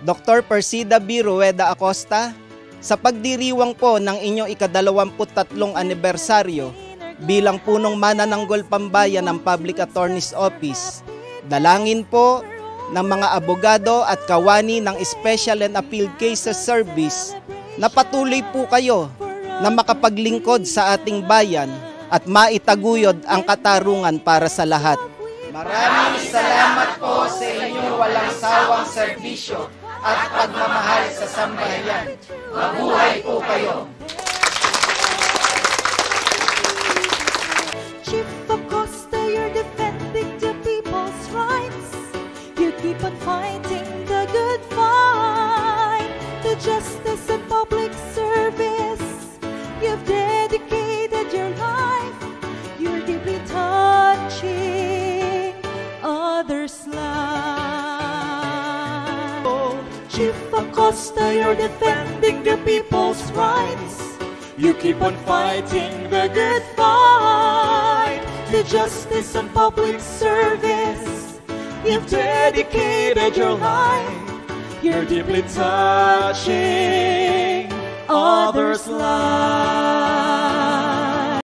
Dr. Persida B. Rueda Acosta, sa pagdiriwang po ng inyong ika-23 anibersaryo bilang punong manananggol pambayan ng Public Attorney's Office, dalangin po ng mga abogado at kawani ng Special and Appeal Cases Service na patuloy po kayo na makapaglingkod sa ating bayan at maitaguyod ang katarungan para sa lahat. Maraming salamat po sa inyong walang sawang serbisyo at pagmamahal sa sambahayan. Mabuhay po kayo! Chief Acosta, you're defending the people's rights. You keep on fighting the good fight, the justice and public service. You've dedicated your life. You're deeply touching others' lives. Oh, Chief Acosta, you're defending the people's rights. You keep on fighting the good fight, the justice and public service. You've dedicated your life. You're deeply touching others' lives.